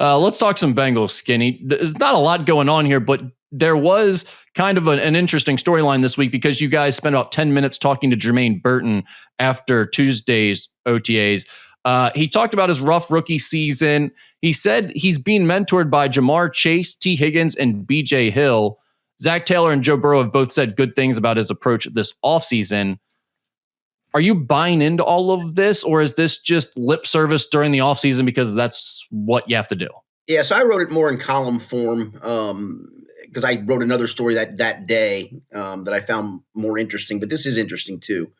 Let's talk some Bengals, Skinny. There's not a lot going on here, but there was kind of an interesting storyline this week because you guys spent about 10 minutes talking to Jermaine Burton after Tuesday's OTAs. He talked about his rough rookie season. He said he's being mentored by Jamar Chase, T. Higgins, and B.J. Hill. Zach Taylor and Joe Burrow have both said good things about his approach this offseason. Are you buying into all of this, or is this just lip service during the offseason because that's what you have to do? Yeah, so I wrote it more in column form because I wrote another story that day that I found more interesting, but this is interesting too.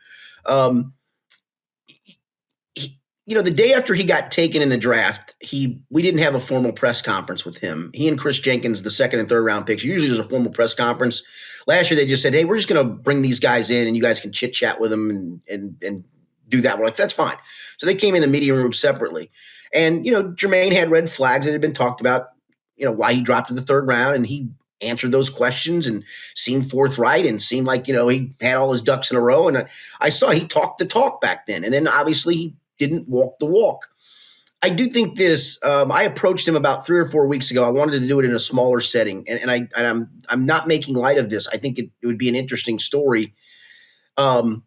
The day after he got taken in the draft, we didn't have a formal press conference with him. He and Chris Jenkins, the second and third round picks, usually there's a formal press conference. Last year, they just said, hey, we're just going to bring these guys in and you guys can chit chat with them and do that. We're like, that's fine. So they came in the media room separately. And, Jermaine had red flags that had been talked about, why he dropped to the third round, and he answered those questions and seemed forthright and seemed like, he had all his ducks in a row. And I saw he talked the talk back then. And then obviously he didn't walk the walk. I do think this. I approached him about 3 or 4 weeks ago. I wanted to do it in a smaller setting, and I'm not making light of this. I think it would be an interesting story. There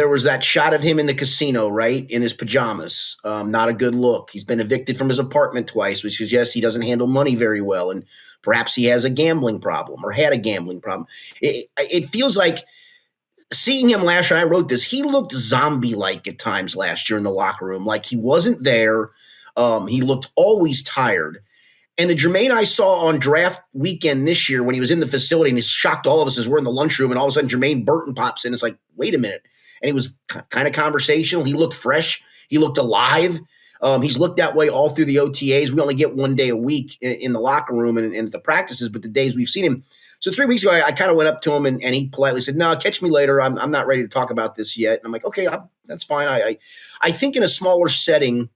was that shot of him in the casino, right, in his pajamas. Not a good look. He's been evicted from his apartment twice, which suggests he doesn't handle money very well, and perhaps he has a gambling problem or had a gambling problem. It feels like, seeing him last year, I wrote this, he looked zombie-like at times last year in the locker room. Like he wasn't there. He looked always tired. And the Germaine I saw on draft weekend this year when he was in the facility, and he shocked all of us as we're in the lunchroom, and all of a sudden Jermaine Burton pops in. It's like, wait a minute. And he was kind of conversational. He looked fresh. He looked alive. He's looked that way all through the OTAs. We only get 1 day a week in the locker room and at the practices, but the days we've seen him. So 3 weeks ago, I kind of went up to him and he politely said, no, catch me later. I'm not ready to talk about this yet. And I'm like, okay, that's fine. I think in a smaller setting,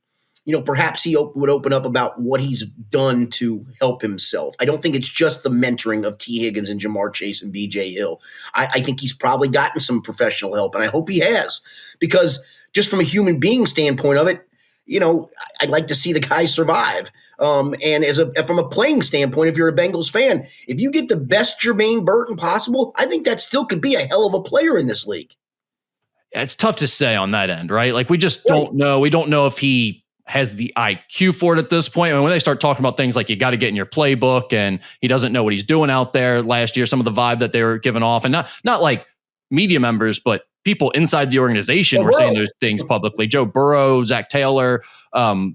perhaps he would open up about what he's done to help himself. I don't think it's just the mentoring of T. Higgins and Jamar Chase and B.J. Hill. I think he's probably gotten some professional help, and I hope he has, because just from a human being standpoint of it, I'd like to see the guy survive. And from a playing standpoint, if you're a Bengals fan, if you get the best Jermaine Burton possible, I think that still could be a hell of a player in this league. It's tough to say on that end, right? Like we just don't know. We don't know if he has the IQ for it at this point. I mean, when they start talking about things like you got to get in your playbook and he doesn't know what he's doing out there last year, some of the vibe that they were giving off, and not like media members, but people inside the organization were saying those things publicly. Joe Burrow, Zach Taylor.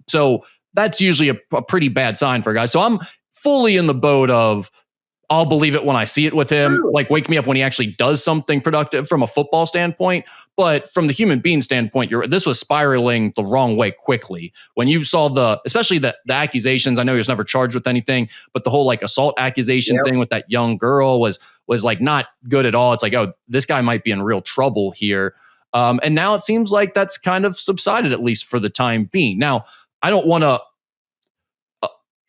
So that's usually a pretty bad sign for a guy. So I'm fully in the boat of I'll believe it when I see it with him. Like wake me up when he actually does something productive from a football standpoint. But from the human being standpoint, this was spiraling the wrong way quickly. When you saw especially the accusations, I know he was never charged with anything, but the whole like assault accusation thing with that young girl was like not good at all. It's like, oh, this guy might be in real trouble here. And now it seems like that's kind of subsided, at least for the time being. Now, I don't want to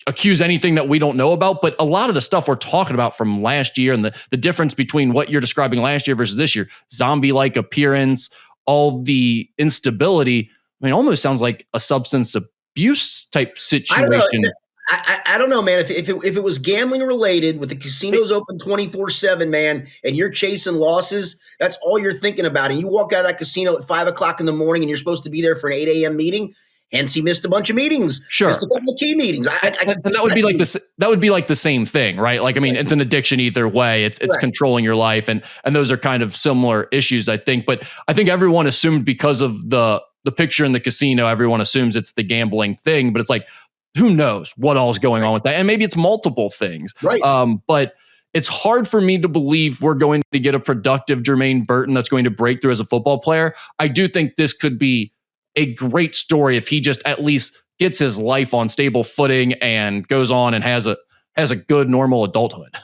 accuse anything that we don't know about, but a lot of the stuff we're talking about from last year and the difference between what you're describing last year versus this year, zombie-like appearance, all the instability, I mean, almost sounds like a substance abuse type situation. I don't know, man. If it was gambling related with the casinos open 24/7, man, and you're chasing losses, that's all you're thinking about. And you walk out of that casino at 5 o'clock in the morning and you're supposed to be there for an 8 a.m. meeting. Hence, he missed a bunch of meetings. Sure, missed a couple of key meetings. And that would be like this. That would be like the same thing, right? Like, I mean, it's an addiction either way. It's controlling your life, and those are kind of similar issues, I think. But I think everyone assumed because of the picture in the casino, everyone assumes it's the gambling thing. But it's like, who knows what all is going on with that? And maybe it's multiple things, right? But it's hard for me to believe we're going to get a productive Jermaine Burton that's going to break through as a football player. I do think this could be a great story if he just at least gets his life on stable footing and goes on and has a good normal adulthood.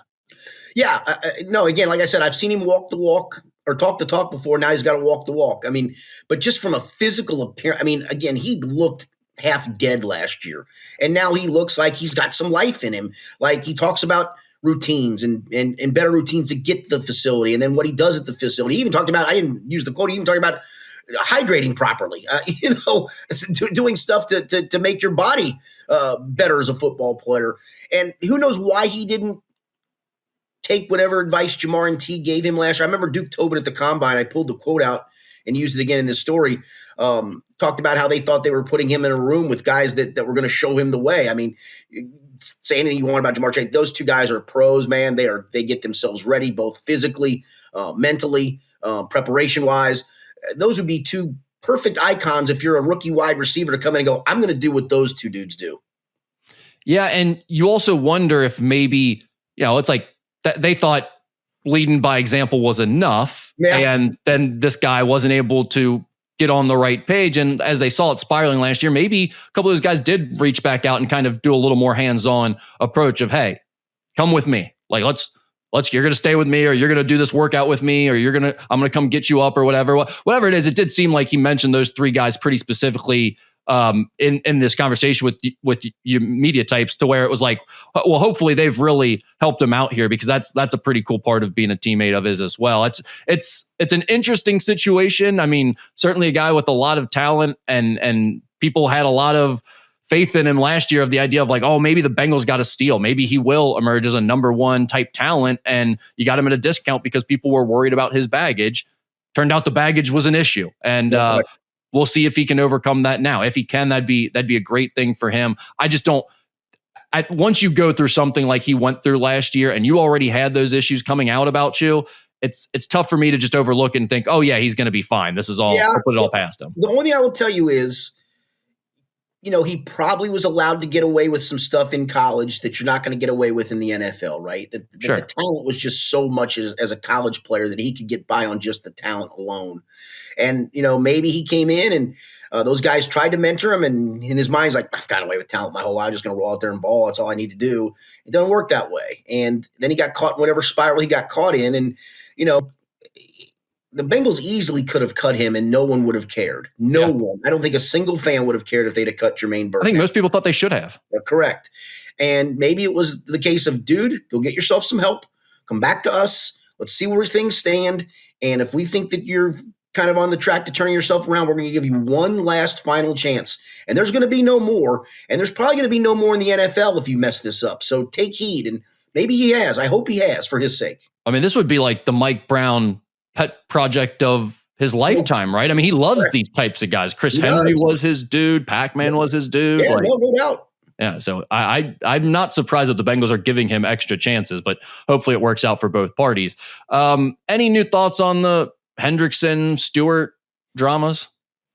Yeah, no, again, like I said, I've seen him walk the walk or talk the talk before. Now he's got to walk the walk. I mean, but just from a physical appearance, I mean, again, he looked half dead last year, and now he looks like he's got some life in him. Like he talks about routines and better routines to get to the facility, and then what he does at the facility. He even talked about, I didn't use the quote, he even talked about hydrating properly, doing stuff to make your body better as a football player. And who knows why he didn't take whatever advice Jamar and T gave him last year. I remember Duke Tobin at the Combine. I pulled the quote out and used it again in this story. Talked about how they thought they were putting him in a room with guys that were going to show him the way. I mean, say anything you want about Jamar Chase. Those two guys are pros, man. They get themselves ready both physically, mentally, preparation wise. Those would be two perfect icons if you're a rookie wide receiver to come in and go, I'm going to do what those two dudes do. Yeah, and you also wonder if maybe, it's like they thought leading by example was enough, and then this guy wasn't able to get on the right page. And as they saw it spiraling last year, maybe a couple of those guys did reach back out and kind of do a little more hands-on approach of, hey, come with me. Like, you're going to stay with me, or you're going to do this workout with me, or I'm going to come get you up, or whatever it is. It did seem like he mentioned those three guys pretty specifically in this conversation with you media types, to where it was like, well, hopefully they've really helped him out here, because that's a pretty cool part of being a teammate of his as well. It's an interesting situation. I mean, certainly a guy with a lot of talent, and people had a lot of faith in him last year, of the idea of like, oh, maybe the Bengals got a steal. Maybe he will emerge as a number one type talent, and you got him at a discount because people were worried about his baggage. Turned out the baggage was an issue. And we'll see if he can overcome that now. If he can, that'd be a great thing for him. I just don't. Once you go through something like he went through last year, and you already had those issues coming out about you, it's tough for me to just overlook and think, oh yeah, he's going to be fine. This is all. I'll put it all past him. The only thing I will tell you is, he probably was allowed to get away with some stuff in college that you're not going to get away with in the NFL, right? The talent was just so much as a college player that he could get by on just the talent alone. And, maybe he came in and those guys tried to mentor him, and in his mind, he's like, I've gotten away with talent my whole life. I'm just going to roll out there and ball. That's all I need to do. It doesn't work that way. And then he got caught in whatever spiral he got caught in. And, the Bengals easily could have cut him and no one would have cared. No one. I don't think a single fan would have cared if they'd have cut Jermaine Burton. I think most people thought they should have. Correct. And maybe it was the case of, dude, go get yourself some help. Come back to us. Let's see where things stand. And if we think that you're kind of on the track to turning yourself around, we're going to give you one last final chance. And there's going to be no more. And there's probably going to be no more in the NFL if you mess this up. So take heed. And maybe he has. I hope he has, for his sake. I mean, this would be like the Mike Brown pet project of his lifetime, right? I mean, he loves these types of guys. Chris Henry was his dude. Pac-Man was his dude. Yeah, no doubt. Yeah, so I'm not surprised that the Bengals are giving him extra chances, but hopefully it works out for both parties. Any new thoughts on the Hendrickson Stewart dramas?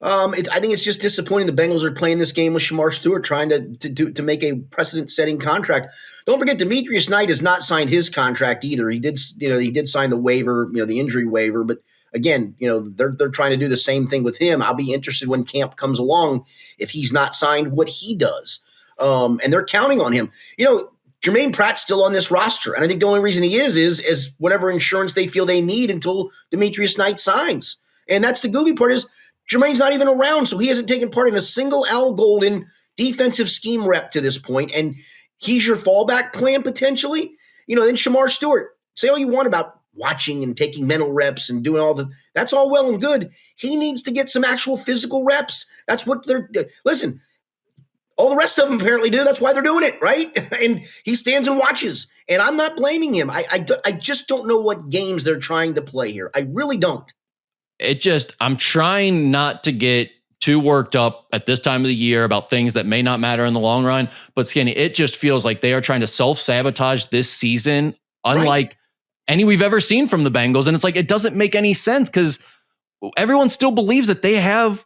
I think it's just disappointing. The Bengals are playing this game with Shamar Stewart, trying to make a precedent-setting contract. Don't forget, Demetrius Knight has not signed his contract either. He did sign the waiver, the injury waiver, but again, they're trying to do the same thing with him. I'll be interested when camp comes along if he's not signed what he does, and they're counting on him. Jermaine Pratt's still on this roster, and I think the only reason he is whatever insurance they feel they need until Demetrius Knight signs. And that's the goofy part is, Jermaine's not even around, so he hasn't taken part in a single Al Golden defensive scheme rep to this point, and he's your fallback plan potentially. Then Shamar Stewart, say all you want about watching and taking mental reps and doing all that's all well and good. He needs to get some actual physical reps. That's what listen, all the rest of them apparently do. That's why they're doing it, right? And he stands and watches, and I'm not blaming him. I just don't know what games they're trying to play here. I really don't. I'm trying not to get too worked up at this time of the year about things that may not matter in the long run. But Skinny, it just feels like they are trying to self-sabotage this season, unlike any we've ever seen from the Bengals. And it's like, it doesn't make any sense because everyone still believes that they have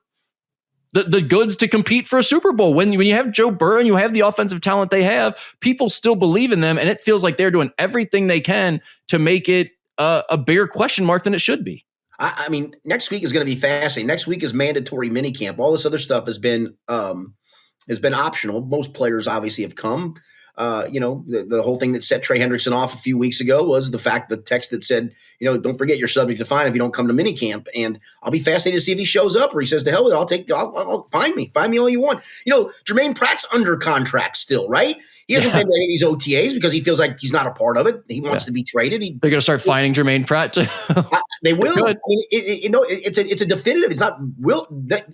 the goods to compete for a Super Bowl. When you have Joe Burrow and you have the offensive talent they have, people still believe in them. And it feels like they're doing everything they can to make it a bigger question mark than it should be. I mean, next week is going to be fascinating. Next week is mandatory minicamp. All this other stuff has been optional. Most players obviously have come. The whole thing that set Trey Hendrickson off a few weeks ago was the text that said, don't forget you're subject to fine if you don't come to minicamp. And I'll be fascinated to see if he shows up or he says, to hell with it, I'll find me all you want. Jermaine Pratt's under contract still, right? He hasn't been to any of these OTAs because he feels like he's not a part of it. He wants to be traded. They're going to start finding Jermaine Pratt too. They will. It's a definitive. It's not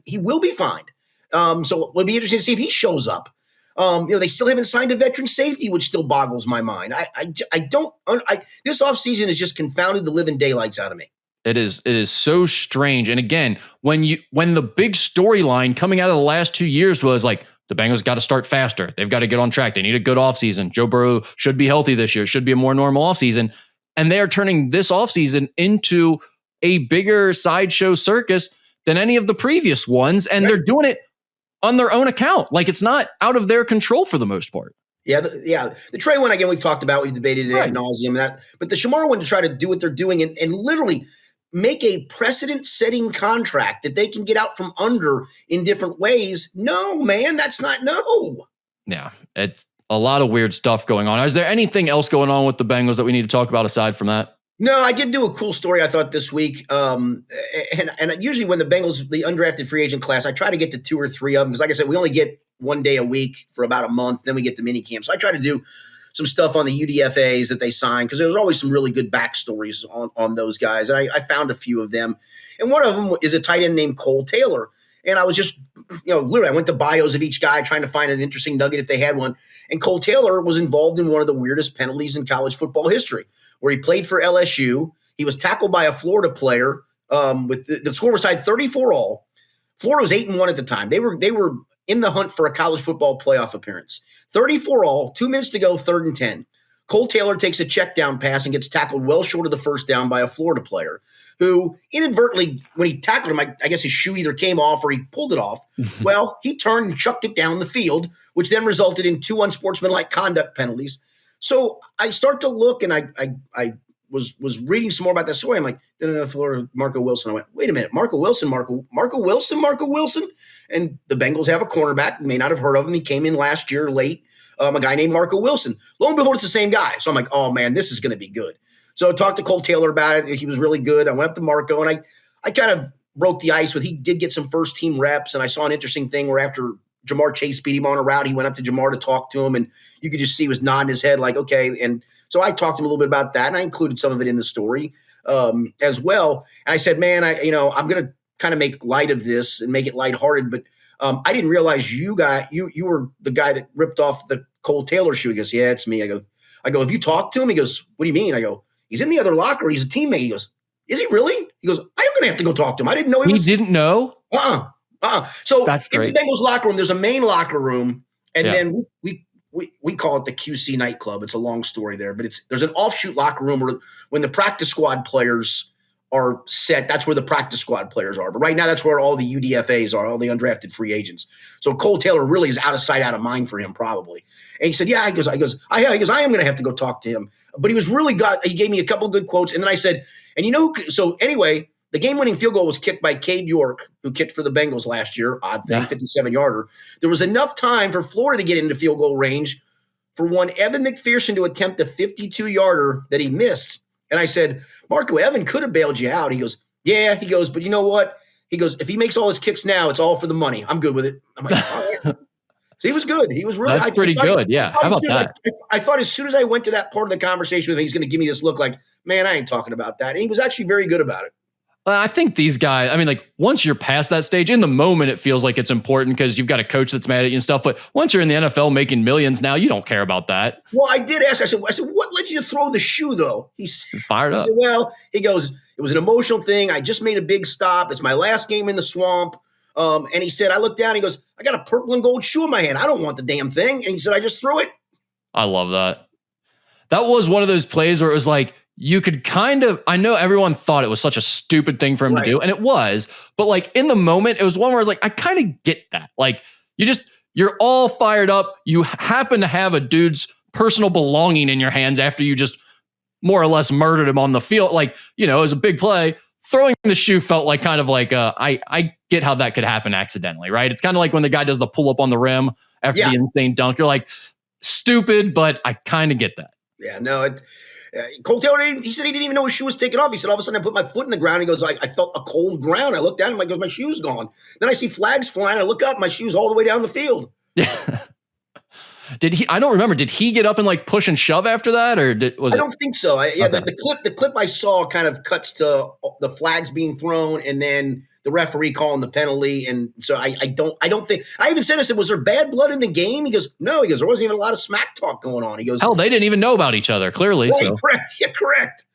he will be fined. So it'll be interesting to see if he shows up. They still haven't signed a veteran safety, which still boggles my mind. This offseason has just confounded the living daylights out of me. It is so strange. And again, when the big storyline coming out of the last 2 years was like, the Bengals got to start faster. They've got to get on track. They need a good offseason. Joe Burrow should be healthy this year. It should be a more normal offseason. And they are turning this offseason into a bigger sideshow circus than any of the previous ones. And they're doing it on their own account. Like, it's not out of their control for the most part. Yeah. The Trey one, again, we've talked about, we've debated it ad nauseum. But the Shamar one, to try to do what they're doing and literally make a precedent-setting contract that they can get out from under in different ways. No, man, that's not no. Yeah, it's a lot of weird stuff going on. Is there anything else going on with the Bengals that we need to talk about aside from that? No, I did do a cool story, I thought, this week. And usually when the Bengals, the undrafted free agent class, I try to get to 2 or 3 of them because, like I said, we only get one day a week for about a month. Then we get the mini camp. So I try to do some stuff on the UDFAs that they signed because there was always some really good backstories on those guys. And I found a few of them. And one of them is a tight end named Cole Taylor. And I was just, literally, I went to bios of each guy trying to find an interesting nugget if they had one. And Cole Taylor was involved in one of the weirdest penalties in college football history, where he played for LSU. He was tackled by a Florida player. With the score was tied 34-all. Florida was 8-1 at the time. They were in the hunt for a college football playoff appearance. 34-all, 2 minutes to go, 3rd and 10. Cole Taylor takes a check down pass and gets tackled well short of the first down by a Florida player who inadvertently, when he tackled him, I guess his shoe either came off or he pulled it off. Well, he turned and chucked it down the field, which then resulted in 2 unsportsmanlike conduct penalties. So I start to look, and I was reading some more about that story. I'm like, no, Florida, Marco Wilson. I went, wait a minute, Marco Wilson. And the Bengals have a cornerback. You may not have heard of him. He came in last year late, a guy named Marco Wilson. Lo and behold, it's the same guy. So I'm like, oh, man, this is going to be good. So I talked to Cole Taylor about it. He was really good. I went up to Marco, and I kind of broke the ice with, he did get some first-team reps, and I saw an interesting thing where after Jamar Chase beat him on a route, he went up to Jamar to talk to him, and you could just see he was nodding his head like, okay. And so I talked to him a little bit about that, and I included some of it in the story as well. And I said, man, I'm going to kind of make light of this and make it lighthearted, but I didn't realize you were the guy that ripped off the Cole Taylor shoe. He goes, yeah, it's me. I go, have you talked to him? He goes, what do you mean? I go, he's in the other locker. He's a teammate. He goes, is he really? He goes, I am going to have to go talk to him. I didn't know he didn't know? So in the Bengals locker room, there's a main locker room, and then we call it the QC nightclub. It's a long story there, but there's an offshoot locker room where when the practice squad players are set, that's where the practice squad players are. But right now, that's where all the UDFAs are, all the undrafted free agents. So Cole Taylor really is out of sight, out of mind for him, probably. And he said, I am going to have to go talk to him. But he was really he gave me a couple of good quotes. And then I said, so anyway, the game-winning field goal was kicked by Cade York, who kicked for the Bengals last year, odd thing, 57-yarder. There was enough time for Florida to get into field goal range for one Evan McPherson to attempt a 52-yarder that he missed. And I said, Marco, Evan could have bailed you out. He goes, yeah. He goes, but you know what? He goes, if he makes all his kicks now, it's all for the money. I'm good with it. I'm like, all right. So he was good. He was really pretty good. Yeah. How about that? I thought as soon as I went to that part of the conversation with him, he's going to give me this look like, man, I ain't talking about that. And he was actually very good about it. I think these guys, once you're past that stage, in the moment, it feels like it's important because you've got a coach that's mad at you and stuff. But once you're in the NFL making millions now, you don't care about that. Well, I did ask. I said, what led you to throw the shoe, though? He said, well, he goes, it was an emotional thing. I just made a big stop. It's my last game in the swamp. And he said, I looked down. He goes, I got a purple and gold shoe in my hand. I don't want the damn thing. And he said, I just threw it. I love that. That was one of those plays where it was like, you could I know everyone thought it was such a stupid thing for him to do, and it was, but in the moment, it was one where I was like, I kind of get that. You're all fired up. You happen to have a dude's personal belonging in your hands after you just more or less murdered him on the field. It was a big play. Throwing the shoe felt like I get how that could happen accidentally, right? It's kind of like when the guy does the pull up on the rim after the insane dunk. You're like, stupid, but I kind of get that. Yeah, no, Cole Taylor, he said he didn't even know his shoe was taken off. He said, all of a sudden I put my foot in the ground. He goes, I felt a cold ground. I looked down and my shoe's gone. Then I see flags flying. I look up, my shoe's all the way down the field. Yeah. I don't remember. Did he get up and like push and shove after that? Or I don't think so. The clip I saw kind of cuts to the flags being thrown and then the referee calling the penalty. And so I don't think, I even said, I said, was there bad blood in the game? He goes, no, there wasn't even a lot of smack talk going on. He goes, hell, they didn't even know about each other, clearly. Right, so. correct. Yeah, correct.